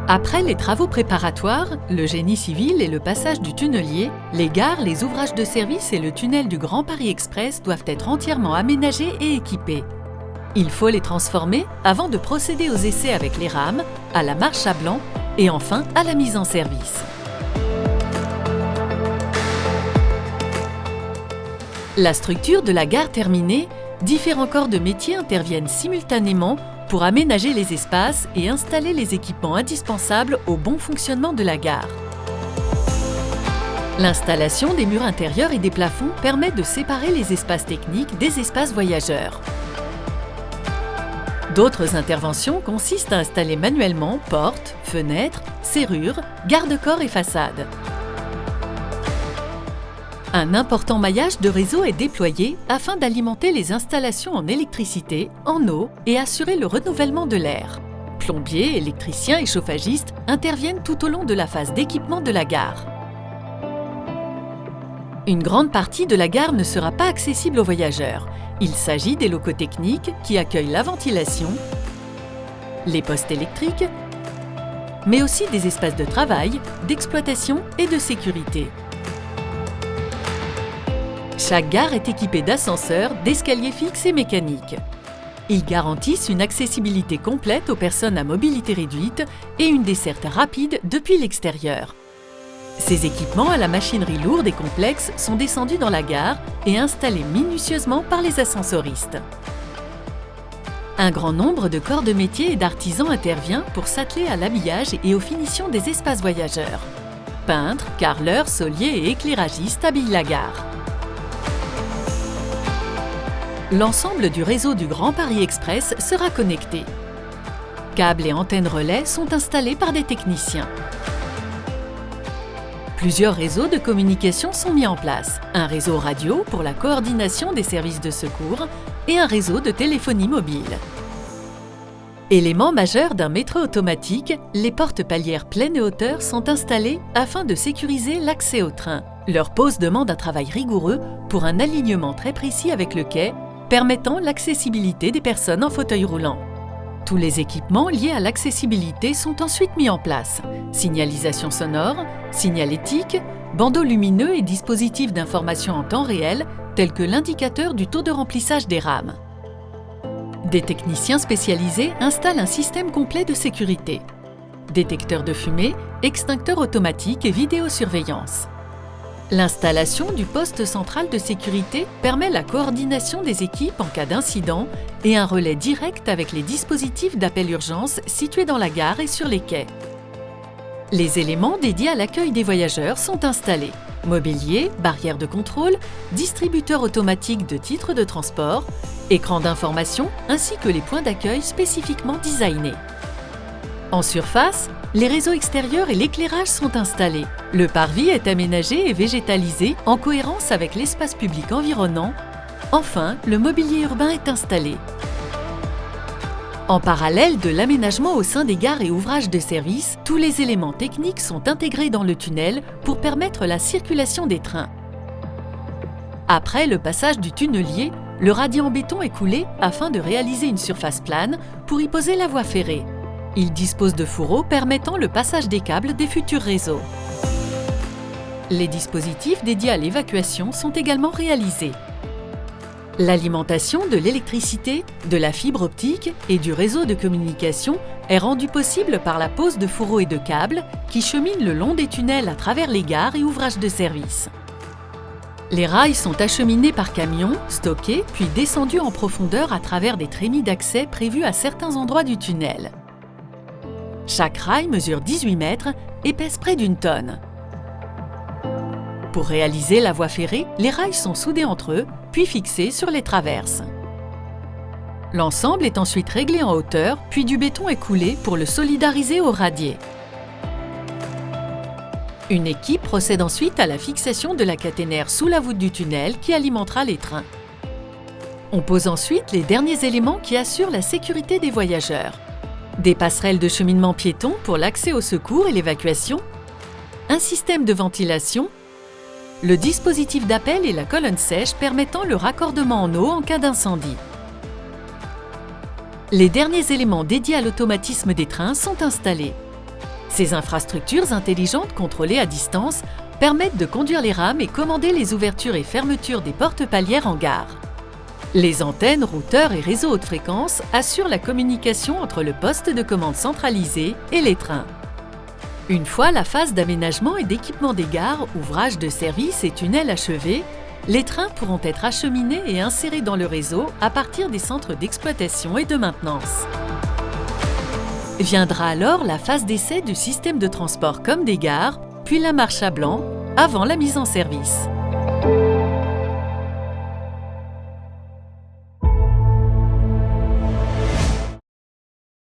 Après les travaux préparatoires, le génie civil et le passage du tunnelier, les gares, les ouvrages de service et le tunnel du Grand Paris Express doivent être entièrement aménagés et équipés. Il faut les transformer avant de procéder aux essais avec les rames, à la marche à blanc et enfin à la mise en service. La structure de la gare terminée, différents corps de métier interviennent simultanément pour aménager les espaces et installer les équipements indispensables au bon fonctionnement de la gare. L'installation des murs intérieurs et des plafonds permet de séparer les espaces techniques des espaces voyageurs. D'autres interventions consistent à installer manuellement portes, fenêtres, serrures, garde-corps et façades. Un important maillage de réseau est déployé afin d'alimenter les installations en électricité, en eau et assurer le renouvellement de l'air. Plombiers, électriciens et chauffagistes interviennent tout au long de la phase d'équipement de la gare. Une grande partie de la gare ne sera pas accessible aux voyageurs. Il s'agit des locaux techniques qui accueillent la ventilation, les postes électriques, mais aussi des espaces de travail, d'exploitation et de sécurité. Chaque gare est équipée d'ascenseurs, d'escaliers fixes et mécaniques. Ils garantissent une accessibilité complète aux personnes à mobilité réduite et une desserte rapide depuis l'extérieur. Ces équipements à la machinerie lourde et complexe sont descendus dans la gare et installés minutieusement par les ascensoristes. Un grand nombre de corps de métier et d'artisans intervient pour s'atteler à l'habillage et aux finitions des espaces voyageurs. Peintres, carreleurs, soliers et éclairagistes habillent la gare. L'ensemble du réseau du Grand Paris Express sera connecté. Câbles et antennes relais sont installés par des techniciens. Plusieurs réseaux de communication sont mis en place. Un réseau radio pour la coordination des services de secours et un réseau de téléphonie mobile. Élément majeur d'un métro automatique, les portes palières pleine et hauteur sont installées afin de sécuriser l'accès au train. Leur pose demande un travail rigoureux pour un alignement très précis avec le quai, permettant l'accessibilité des personnes en fauteuil roulant. Tous les équipements liés à l'accessibilité sont ensuite mis en place. Signalisation sonore, signalétique, bandeaux lumineux et dispositifs d'information en temps réel, tels que l'indicateur du taux de remplissage des rames. Des techniciens spécialisés installent un système complet de sécurité. Détecteurs de fumée, extincteurs automatiques et vidéosurveillance. L'installation du poste central de sécurité permet la coordination des équipes en cas d'incident et un relais direct avec les dispositifs d'appel urgence situés dans la gare et sur les quais. Les éléments dédiés à l'accueil des voyageurs sont installés. Mobilier, barrières de contrôle, distributeurs automatiques de titres de transport, écrans d'information ainsi que les points d'accueil spécifiquement designés. En surface, les réseaux extérieurs et l'éclairage sont installés. Le parvis est aménagé et végétalisé en cohérence avec l'espace public environnant. Enfin, le mobilier urbain est installé. En parallèle de l'aménagement au sein des gares et ouvrages de service, tous les éléments techniques sont intégrés dans le tunnel pour permettre la circulation des trains. Après le passage du tunnelier, le radier en béton est coulé afin de réaliser une surface plane pour y poser la voie ferrée. Il dispose de fourreaux permettant le passage des câbles des futurs réseaux. Les dispositifs dédiés à l'évacuation sont également réalisés. L'alimentation de l'électricité, de la fibre optique et du réseau de communication est rendue possible par la pose de fourreaux et de câbles qui cheminent le long des tunnels à travers les gares et ouvrages de service. Les rails sont acheminés par camion, stockés puis descendus en profondeur à travers des trémies d'accès prévus à certains endroits du tunnel. Chaque rail mesure 18 mètres et pèse près d'une tonne. Pour réaliser la voie ferrée, les rails sont soudés entre eux, puis fixés sur les traverses. L'ensemble est ensuite réglé en hauteur, puis du béton est coulé pour le solidariser au radier. Une équipe procède ensuite à la fixation de la caténaire sous la voûte du tunnel qui alimentera les trains. On pose ensuite les derniers éléments qui assurent la sécurité des voyageurs. Des passerelles de cheminement piéton pour l'accès au secours et l'évacuation, un système de ventilation, le dispositif d'appel et la colonne sèche permettant le raccordement en eau en cas d'incendie. Les derniers éléments dédiés à l'automatisme des trains sont installés. Ces infrastructures intelligentes contrôlées à distance permettent de conduire les rames et commander les ouvertures et fermetures des portes palières en gare. Les antennes, routeurs et réseaux haute fréquence assurent la communication entre le poste de commande centralisé et les trains. Une fois la phase d'aménagement et d'équipement des gares, ouvrages de service et tunnels achevés, les trains pourront être acheminés et insérés dans le réseau à partir des centres d'exploitation et de maintenance. Viendra alors la phase d'essai du système de transport comme des gares, puis la marche à blanc, avant la mise en service.